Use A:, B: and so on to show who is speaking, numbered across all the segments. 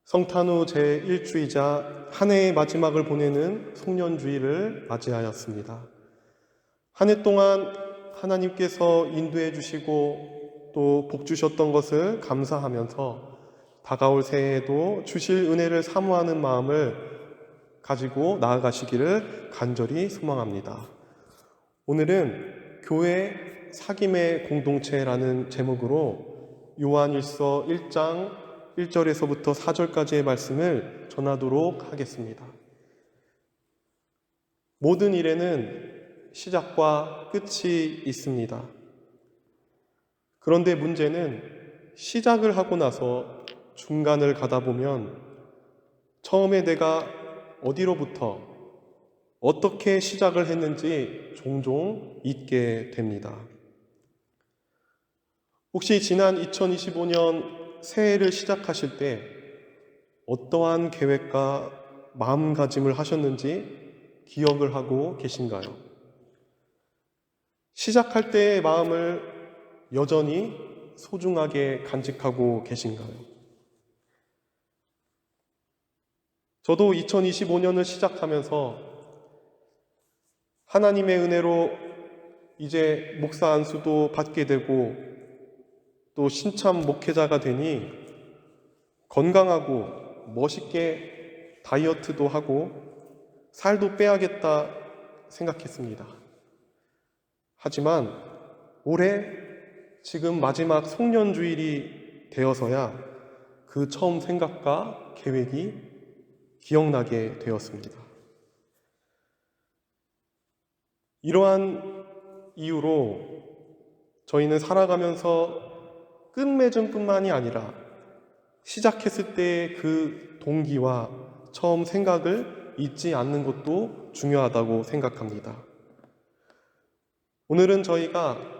A: 성탄 후 제1주이자 한 해의 마지막을 보내는 송년주일을 맞이하였습니다. 한 해 동안 하나님께서 인도해 주시고 또 복 주셨던 것을 감사하면서 다가올 새해에도 주실 은혜를 사모하는 마음을 가지고 나아가시기를 간절히 소망합니다. 오늘은 교회 사귐의 공동체라는 제목으로 요한일서 1장 1절에서부터 4절까지의 말씀을 전하도록 하겠습니다. 모든 일에는 시작과 끝이 있습니다. 그런데 문제는 시작을 하고 나서 중간을 가다 보면 처음에 내가 어디로부터 어떻게 시작을 했는지 종종 잊게 됩니다. 혹시 지난 2025년 새해를 시작하실 때 어떠한 계획과 마음가짐을 하셨는지 기억을 하고 계신가요? 시작할 때의 마음을 여전히 소중하게 간직하고 계신가요? 저도 2025년을 시작하면서 하나님의 은혜로 이제 목사 안수도 받게 되고 또 신참 목회자가 되니 건강하고 멋있게 다이어트도 하고 살도 빼야겠다 생각했습니다. 하지만 올해 지금 마지막 송년주일이 되어서야 그 처음 생각과 계획이 기억나게 되었습니다. 이러한 이유로 저희는 살아가면서 끝맺음뿐만이 아니라 시작했을 때의 그 동기와 처음 생각을 잊지 않는 것도 중요하다고 생각합니다. 오늘은 저희가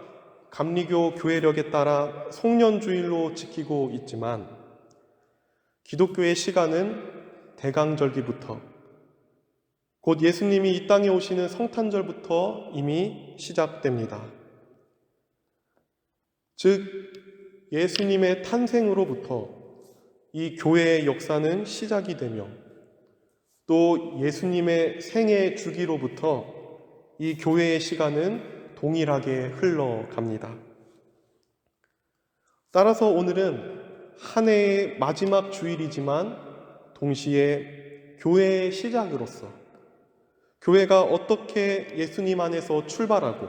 A: 감리교 교회력에 따라 송년주일로 지키고 있지만 기독교의 시간은 대강절기부터 곧 예수님이 이 땅에 오시는 성탄절부터 이미 시작됩니다. 즉 예수님의 탄생으로부터 이 교회의 역사는 시작이 되며 또 예수님의 생애 주기로부터 이 교회의 시간은 동일하게 흘러갑니다. 따라서 오늘은 한 해의 마지막 주일이지만 동시에 교회의 시작으로서 교회가 어떻게 예수님 안에서 출발하고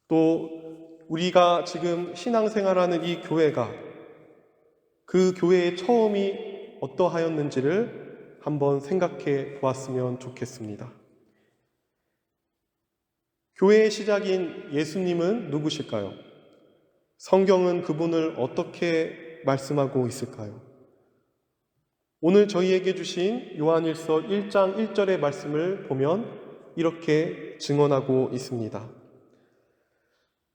A: 또 우리가 지금 신앙생활하는 이 교회가 그 교회의 처음이 어떠하였는지를 한번 생각해 보았으면 좋겠습니다. 교회의 시작인 예수님은 누구실까요? 성경은 그분을 어떻게 말씀하고 있을까요? 오늘 저희에게 주신 요한일서 1장 1절의 말씀을 보면 이렇게 증언하고 있습니다.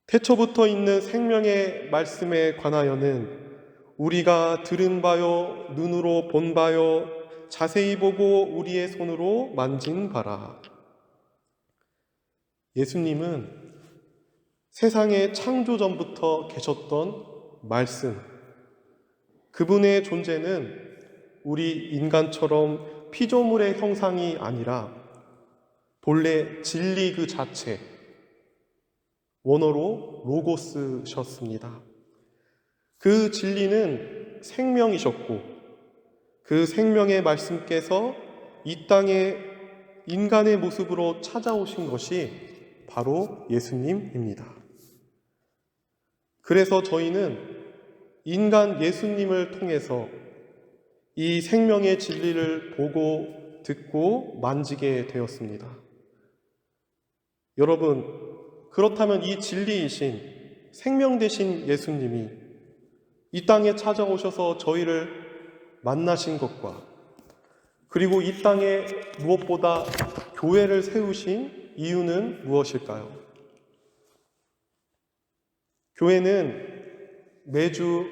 A: 태초부터 있는 생명의 말씀에 관하여는 우리가 들은 바요, 눈으로 본 바요, 자세히 보고 우리의 손으로 만진 바라. 예수님은 세상의 창조 전부터 계셨던 말씀, 그분의 존재는 우리 인간처럼 피조물의 형상이 아니라 본래 진리 그 자체, 원어로 로고스셨습니다. 그 진리는 생명이셨고 그 생명의 말씀께서 이 땅에 인간의 모습으로 찾아오신 것이 바로 예수님입니다. 그래서 저희는 인간 예수님을 통해서 이 생명의 진리를 보고 듣고 만지게 되었습니다. 여러분, 그렇다면 이 진리이신 생명 되신 예수님이 이 땅에 찾아오셔서 저희를 만나신 것과 그리고 이 땅에 무엇보다 교회를 세우신 이유는 무엇일까요? 교회는 매주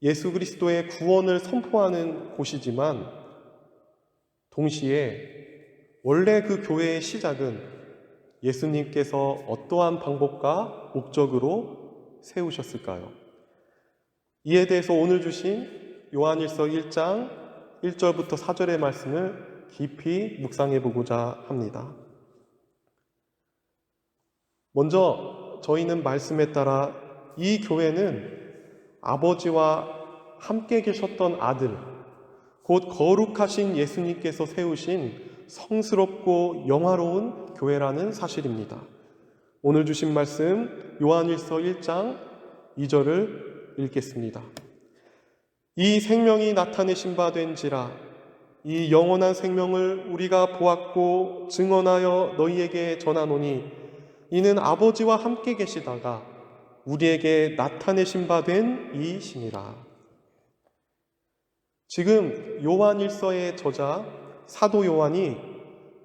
A: 예수 그리스도의 구원을 선포하는 곳이지만 동시에 원래 그 교회의 시작은 예수님께서 어떠한 방법과 목적으로 세우셨을까요? 이에 대해서 오늘 주신 요한일서 1장 1절부터 4절의 말씀을 깊이 묵상해 보고자 합니다. 먼저 저희는 말씀에 따라 이 교회는 아버지와 함께 계셨던 아들, 곧 거룩하신 예수님께서 세우신 성스럽고 영화로운 교회라는 사실입니다. 오늘 주신 말씀 요한일서 1장 2절을 읽겠습니다. 이 생명이 나타내신 바 된지라 이 영원한 생명을 우리가 보았고 증언하여 너희에게 전하노니 이는 아버지와 함께 계시다가 우리에게 나타내신 바 된 이이시니라. 지금 요한일서의 저자 사도 요한이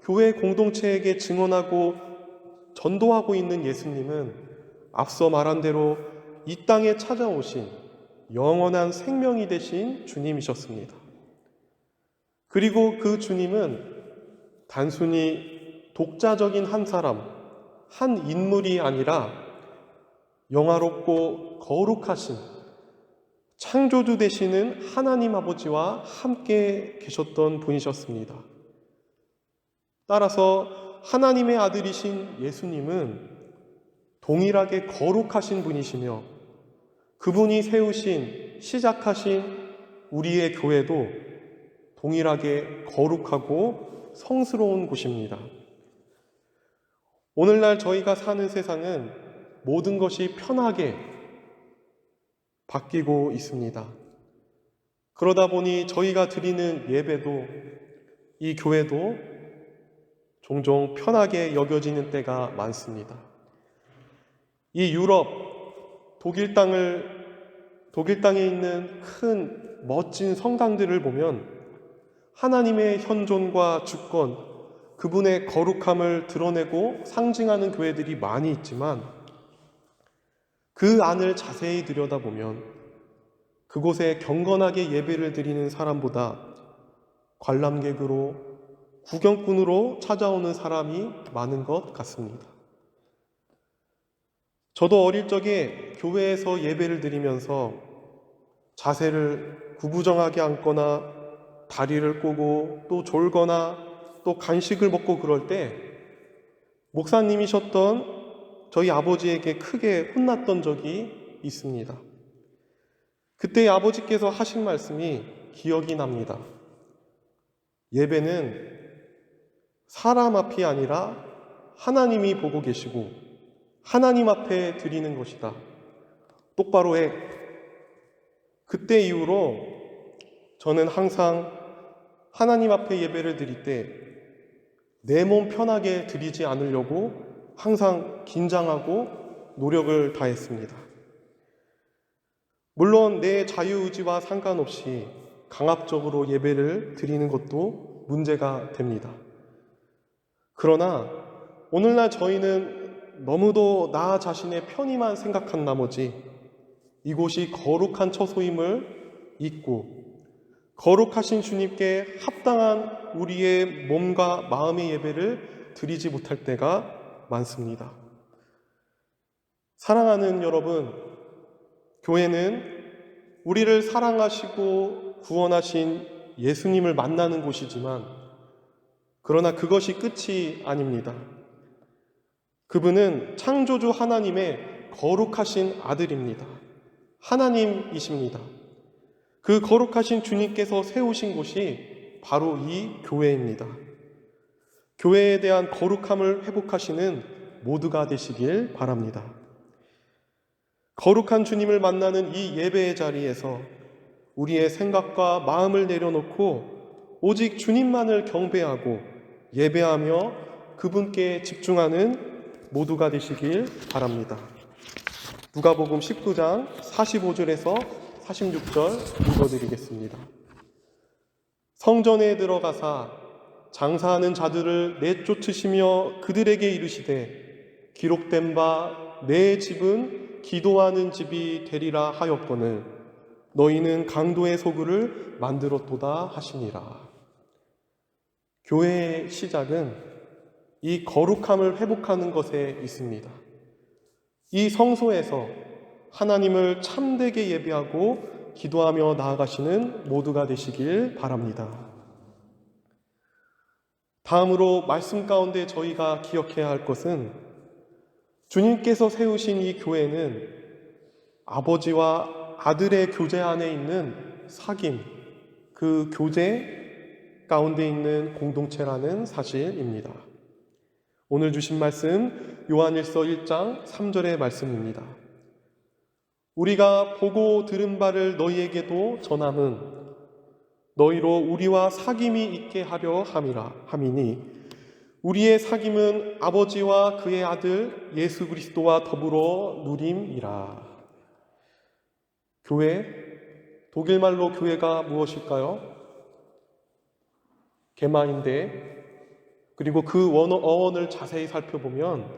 A: 교회 공동체에게 증언하고 전도하고 있는 예수님은 앞서 말한 대로 이 땅에 찾아오신 영원한 생명이 되신 주님이셨습니다. 그리고 그 주님은 단순히 독자적인 한 사람, 한 인물이 아니라 영화롭고 거룩하신 창조주 되시는 하나님 아버지와 함께 계셨던 분이셨습니다. 따라서 하나님의 아들이신 예수님은 동일하게 거룩하신 분이시며 그분이 세우신, 시작하신 우리의 교회도 동일하게 거룩하고 성스러운 곳입니다. 오늘날 저희가 사는 세상은 모든 것이 편하게 바뀌고 있습니다. 그러다 보니 저희가 드리는 예배도 이 교회도 종종 편하게 여겨지는 때가 많습니다. 이 유럽, 독일 땅에 있는 큰 멋진 성당들을 보면 하나님의 현존과 주권, 그분의 거룩함을 드러내고 상징하는 교회들이 많이 있지만 그 안을 자세히 들여다보면 그곳에 경건하게 예배를 드리는 사람보다 관람객으로, 구경꾼으로 찾아오는 사람이 많은 것 같습니다. 저도 어릴 적에 교회에서 예배를 드리면서 자세를 구부정하게 앉거나 다리를 꼬고 또 졸거나 또 간식을 먹고 그럴 때 목사님이셨던 저희 아버지에게 크게 혼났던 적이 있습니다. 그때 아버지께서 하신 말씀이 기억이 납니다. 예배는 사람 앞이 아니라 하나님이 보고 계시고 하나님 앞에 드리는 것이다. 똑바로 해. 그때 이후로 저는 항상 하나님 앞에 예배를 드릴 때 내 몸 편하게 드리지 않으려고 항상 긴장하고 노력을 다했습니다. 물론 내 자유의지와 상관없이 강압적으로 예배를 드리는 것도 문제가 됩니다. 그러나 오늘날 저희는 너무도 나 자신의 편의만 생각한 나머지 이곳이 거룩한 처소임을 잊고 거룩하신 주님께 합당한 우리의 몸과 마음의 예배를 드리지 못할 때가 많습니다. 사랑하는 여러분, 교회는 우리를 사랑하시고 구원하신 예수님을 만나는 곳이지만 그러나 그것이 끝이 아닙니다. 그분은 창조주 하나님의 거룩하신 아들입니다. 하나님이십니다. 그 거룩하신 주님께서 세우신 곳이 바로 이 교회입니다. 교회에 대한 거룩함을 회복하시는 모두가 되시길 바랍니다. 거룩한 주님을 만나는 이 예배의 자리에서 우리의 생각과 마음을 내려놓고 오직 주님만을 경배하고 예배하며 그분께 집중하는 모두가 되시길 바랍니다. 누가복음 19장 45절에서 46절 읽어드리겠습니다. 성전에 들어가사 장사하는 자들을 내쫓으시며 그들에게 이르시되 기록된 바 내 집은 기도하는 집이 되리라 하였거늘 너희는 강도의 소굴을 만들었도다 하시니라. 교회의 시작은 이 거룩함을 회복하는 것에 있습니다. 이 성소에서 하나님을 참되게 예배하고 기도하며 나아가시는 모두가 되시길 바랍니다. 다음으로 말씀 가운데 저희가 기억해야 할 것은 주님께서 세우신 이 교회는 아버지와 아들의 교제 안에 있는 사귐, 그 교제 가운데 있는 공동체라는 사실입니다. 오늘 주신 말씀 요한일서 1장 3절의 말씀입니다. 우리가 보고 들은 바를 너희에게도 전함은 너희로 우리와 사귐이 있게 하려 함이니 우리의 사귐은 아버지와 그의 아들 예수 그리스도와 더불어 누림이라. 교회, 독일말로 교회가 무엇일까요? 게마인데, 그리고 그 어원을 자세히 살펴보면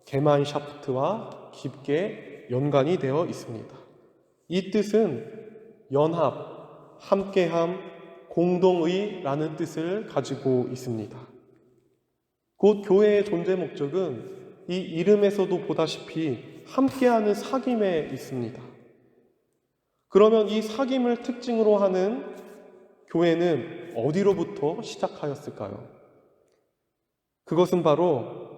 A: 게마인샤프트와 깊게 연관이 되어 있습니다. 이 뜻은 연합, 함께함, 공동의라는 뜻을 가지고 있습니다. 곧 교회의 존재 목적은 이 이름에서도 보다시피 함께하는 사귐에 있습니다. 그러면 이 사귐을 특징으로 하는 교회는 어디로부터 시작하였을까요? 그것은 바로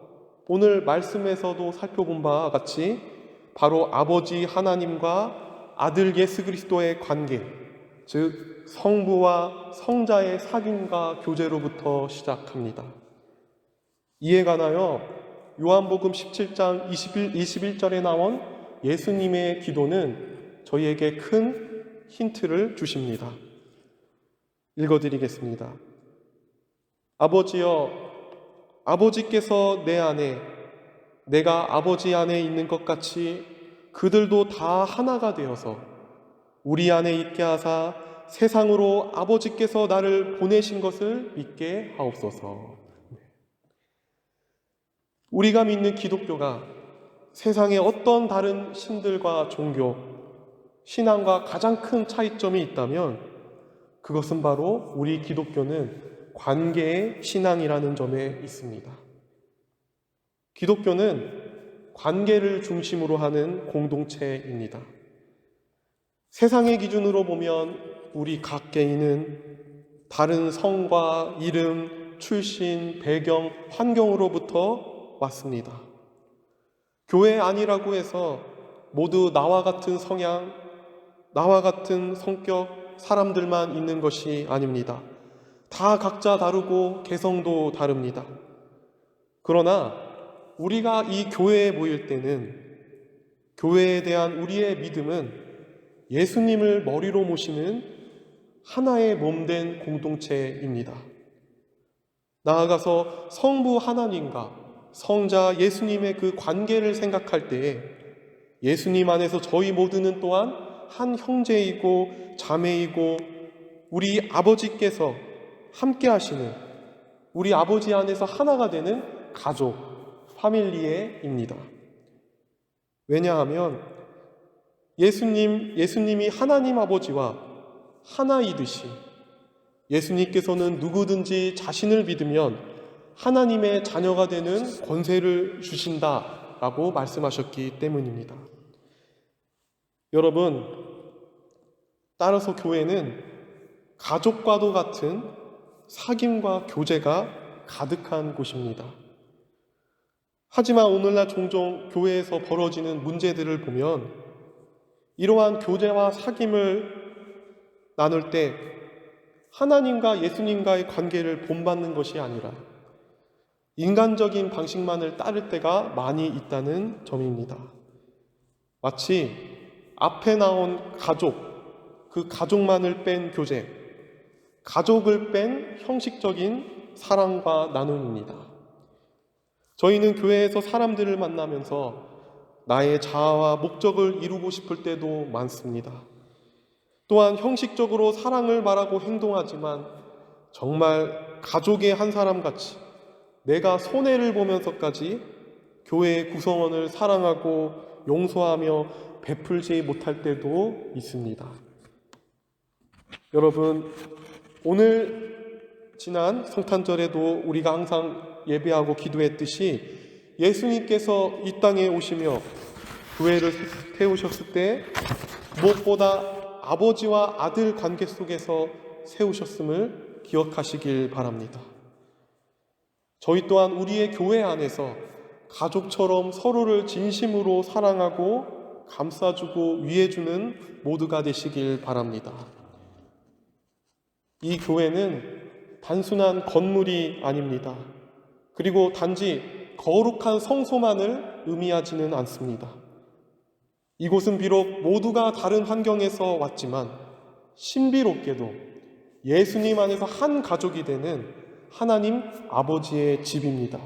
A: 오늘 말씀에서도 살펴본 바와 같이 바로 아버지 하나님과 아들 예수 그리스도의 관계, 즉 성부와 성자의 사귐과 교제로부터 시작합니다. 이에 관하여 요한복음 17장 21절에 나온 예수님의 기도는 저희에게 큰 힌트를 주십니다. 읽어드리겠습니다. 아버지여, 아버지께서 내 안에, 내가 아버지 안에 있는 것 같이 그들도 다 하나가 되어서 우리 안에 있게 하사 세상으로 아버지께서 나를 보내신 것을 믿게 하옵소서. 우리가 믿는 기독교가 세상의 어떤 다른 신들과 종교, 신앙과 가장 큰 차이점이 있다면 그것은 바로 우리 기독교는 관계의 신앙이라는 점에 있습니다. 기독교는 관계를 중심으로 하는 공동체입니다. 세상의 기준으로 보면 우리 각 개인은 다른 성과 이름, 출신, 배경, 환경으로부터 왔습니다. 교회 아니라고 해서 모두 나와 같은 성향, 나와 같은 성격, 사람들만 있는 것이 아닙니다. 다 각자 다르고 개성도 다릅니다. 그러나 우리가 이 교회에 모일 때는 교회에 대한 우리의 믿음은 예수님을 머리로 모시는 하나의 몸된 공동체입니다. 나아가서 성부 하나님과 성자 예수님의 그 관계를 생각할 때에 예수님 안에서 저희 모두는 또한 한 형제이고 자매이고 우리 아버지께서 함께 하시는 우리 아버지 안에서 하나가 되는 가족, 파밀리에입니다. 왜냐하면 예수님이 하나님 아버지와 하나이듯이 예수님께서는 누구든지 자신을 믿으면 하나님의 자녀가 되는 권세를 주신다라고 말씀하셨기 때문입니다. 여러분, 따라서 교회는 가족과도 같은 사귐과 교제가 가득한 곳입니다. 하지만 오늘날 종종 교회에서 벌어지는 문제들을 보면 이러한 교제와 사귐을 나눌 때 하나님과 예수님과의 관계를 본받는 것이 아니라 인간적인 방식만을 따를 때가 많이 있다는 점입니다. 마치 앞에 나온 가족, 그 가족만을 뺀 교제, 가족을 뺀 형식적인 사랑과 나눔입니다. 저희는 교회에서 사람들을 만나면서 나의 자아와 목적을 이루고 싶을 때도 많습니다. 또한 형식적으로 사랑을 말하고 행동하지만 정말 가족의 한 사람같이 내가 손해를 보면서까지 교회의 구성원을 사랑하고 용서하며 베풀지 못할 때도 있습니다. 여러분, 오늘 지난 성탄절에도 우리가 항상 예배하고 기도했듯이 예수님께서 이 땅에 오시며 교회를 세우셨을 때 무엇보다 아버지와 아들 관계 속에서 세우셨음을 기억하시길 바랍니다. 저희 또한 우리의 교회 안에서 가족처럼 서로를 진심으로 사랑하고 감싸주고 위해주는 모두가 되시길 바랍니다. 이 교회는 단순한 건물이 아닙니다. 그리고 단지 거룩한 성소만을 의미하지는 않습니다. 이곳은 비록 모두가 다른 환경에서 왔지만 신비롭게도 예수님 안에서 한 가족이 되는 하나님 아버지의 집입니다.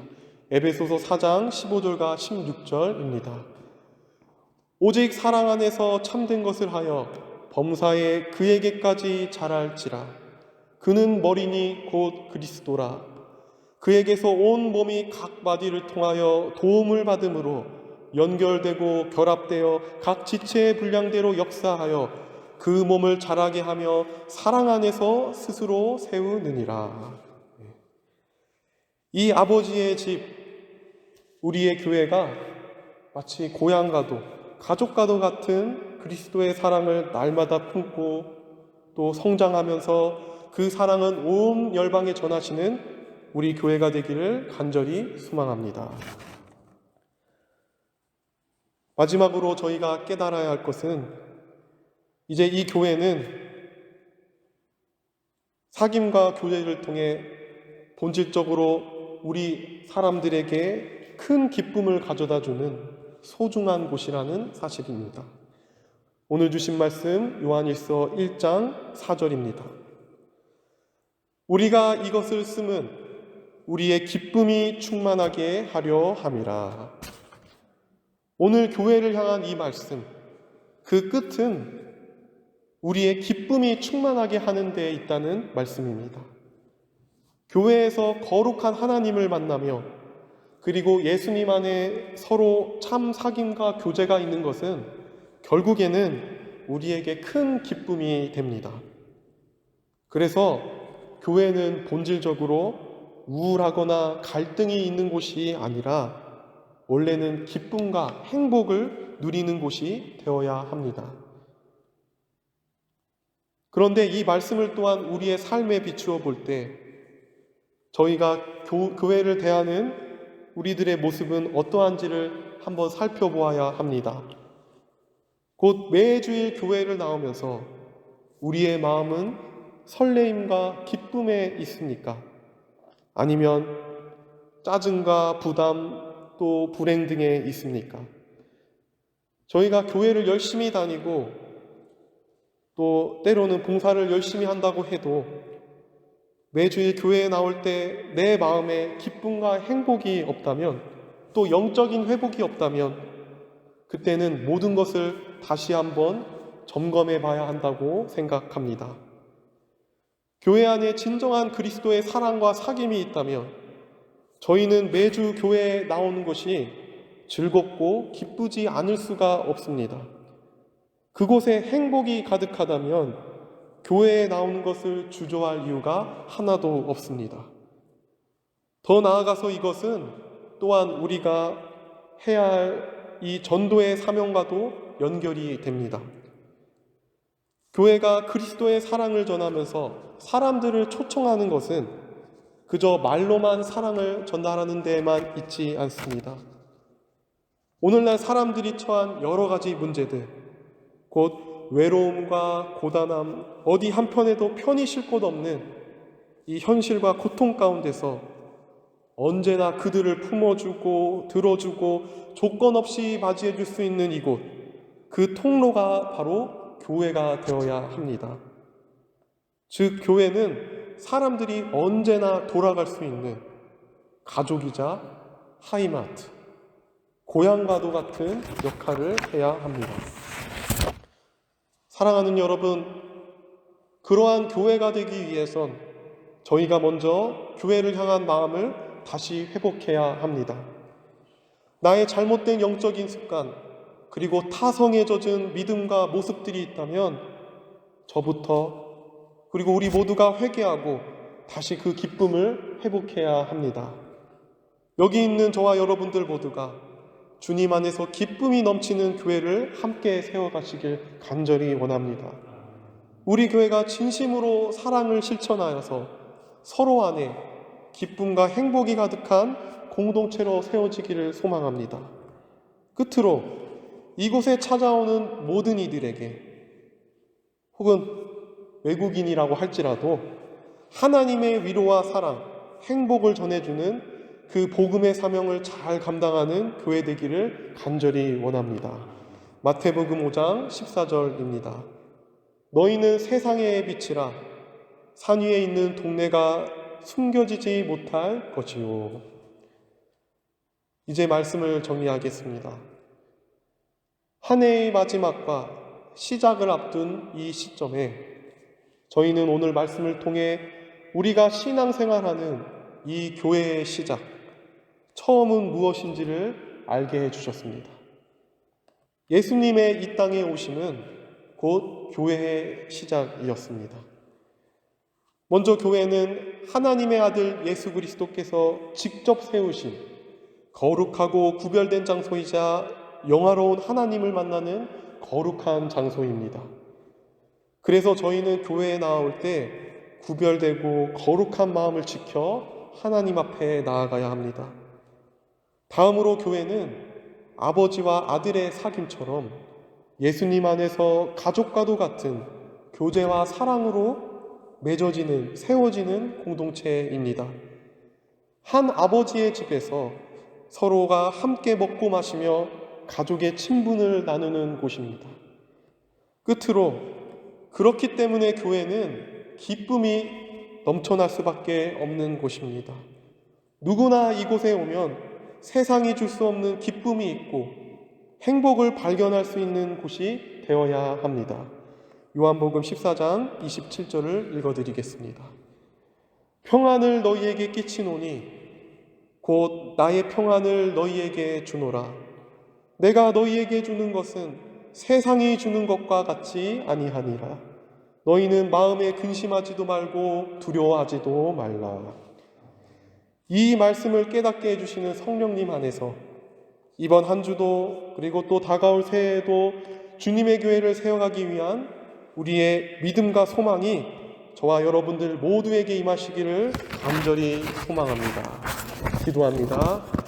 A: 에베소서 4장 15절과 16절입니다. 오직 사랑 안에서 참된 것을 하여 범사에 그에게까지 자랄지라. 그는 머리니 곧 그리스도라. 그에게서 온 몸이 각 마디를 통하여 도움을 받음으로 연결되고 결합되어 각 지체의 분량대로 역사하여 그 몸을 자라게 하며 사랑 안에서 스스로 세우느니라. 이 아버지의 집, 우리의 교회가 마치 고향과도 가족과도 같은 그리스도의 사랑을 날마다 품고 또 성장하면서 그 사랑은 온 열방에 전하시는 우리 교회가 되기를 간절히 소망합니다. 마지막으로 저희가 깨달아야 할 것은 이제 이 교회는 사귐과 교제를 통해 본질적으로 우리 사람들에게 큰 기쁨을 가져다주는 소중한 곳이라는 사실입니다. 오늘 주신 말씀 요한일서 1장 4절입니다. 우리가 이것을 쓰면 우리의 기쁨이 충만하게 하려 함이라. 오늘 교회를 향한 이 말씀, 그 끝은 우리의 기쁨이 충만하게 하는 데에 있다는 말씀입니다. 교회에서 거룩한 하나님을 만나며 그리고 예수님 안에 서로 참 사귐과 교제가 있는 것은 결국에는 우리에게 큰 기쁨이 됩니다. 그래서 교회는 본질적으로 우울하거나 갈등이 있는 곳이 아니라 원래는 기쁨과 행복을 누리는 곳이 되어야 합니다. 그런데 이 말씀을 또한 우리의 삶에 비추어 볼 때 저희가 교회를 대하는 우리들의 모습은 어떠한지를 한번 살펴보아야 합니다. 곧 매주일 교회를 나오면서 우리의 마음은 설레임과 기쁨에 있습니까? 아니면 짜증과 부담 또 불행 등에 있습니까? 저희가 교회를 열심히 다니고 또 때로는 봉사를 열심히 한다고 해도 매주일 교회에 나올 때 내 마음에 기쁨과 행복이 없다면 또 영적인 회복이 없다면 그때는 모든 것을 다시 한번 점검해 봐야 한다고 생각합니다. 교회 안에 진정한 그리스도의 사랑과 사귐이 있다면 저희는 매주 교회에 나오는 것이 즐겁고 기쁘지 않을 수가 없습니다. 그곳에 행복이 가득하다면 교회에 나오는 것을 주저할 이유가 하나도 없습니다. 더 나아가서 이것은 또한 우리가 해야 할 이 전도의 사명과도 연결이 됩니다. 교회가 그리스도의 사랑을 전하면서 사람들을 초청하는 것은 그저 말로만 사랑을 전달하는 데에만 있지 않습니다. 오늘날 사람들이 처한 여러 가지 문제들, 곧 외로움과 고단함, 어디 한편에도 편히 쉴 곳 없는 이 현실과 고통 가운데서 언제나 그들을 품어주고 들어주고 조건 없이 맞이해 줄 수 있는 이곳, 그 통로가 바로 교회가 되어야 합니다. 즉 교회는 사람들이 언제나 돌아갈 수 있는 가족이자 하이마트, 고향과도 같은 역할을 해야 합니다. 사랑하는 여러분, 그러한 교회가 되기 위해선 저희가 먼저 교회를 향한 마음을 다시 회복해야 합니다. 나의 잘못된 영적인 습관, 그리고 타성에 젖은 믿음과 모습들이 있다면 저부터 그리고 우리 모두가 회개하고 다시 그 기쁨을 회복해야 합니다. 여기 있는 저와 여러분들 모두가 주님 안에서 기쁨이 넘치는 교회를 함께 세워가시길 간절히 원합니다. 우리 교회가 진심으로 사랑을 실천하여서 서로 안에 기쁨과 행복이 가득한 공동체로 세워지기를 소망합니다. 끝으로 이곳에 찾아오는 모든 이들에게 혹은 외국인이라고 할지라도 하나님의 위로와 사랑, 행복을 전해주는 그 복음의 사명을 잘 감당하는 교회 되기를 간절히 원합니다. 마태복음 5장 14절입니다. 너희는 세상의 빛이라 산 위에 있는 동네가 숨겨지지 못할 것이요. 이제 말씀을 정리하겠습니다. 한 해의 마지막과 시작을 앞둔 이 시점에 저희는 오늘 말씀을 통해 우리가 신앙생활하는 이 교회의 시작, 처음은 무엇인지를 알게 해주셨습니다. 예수님의 이 땅에 오심은 곧 교회의 시작이었습니다. 먼저 교회는 하나님의 아들 예수 그리스도께서 직접 세우신 거룩하고 구별된 장소이자 영화로운 하나님을 만나는 거룩한 장소입니다. 그래서 저희는 교회에 나올 때 구별되고 거룩한 마음을 지켜 하나님 앞에 나아가야 합니다. 다음으로 교회는 아버지와 아들의 사귐처럼 예수님 안에서 가족과도 같은 교제와 사랑으로 맺어지는, 세워지는 공동체입니다. 한 아버지의 집에서 서로가 함께 먹고 마시며 가족의 친분을 나누는 곳입니다. 끝으로 그렇기 때문에 교회는 기쁨이 넘쳐날 수밖에 없는 곳입니다. 누구나 이곳에 오면 세상이 줄 수 없는 기쁨이 있고 행복을 발견할 수 있는 곳이 되어야 합니다. 요한복음 14장 27절을 읽어드리겠습니다. 평안을 너희에게 끼치노니 곧 나의 평안을 너희에게 주노라. 내가 너희에게 주는 것은 세상이 주는 것과 같지 아니하니라. 너희는 마음에 근심하지도 말고 두려워하지도 말라. 이 말씀을 깨닫게 해주시는 성령님 안에서 이번 한 주도 그리고 또 다가올 새해에도 주님의 교회를 세워가기 위한 우리의 믿음과 소망이 저와 여러분들 모두에게 임하시기를 간절히 소망합니다. 기도합니다.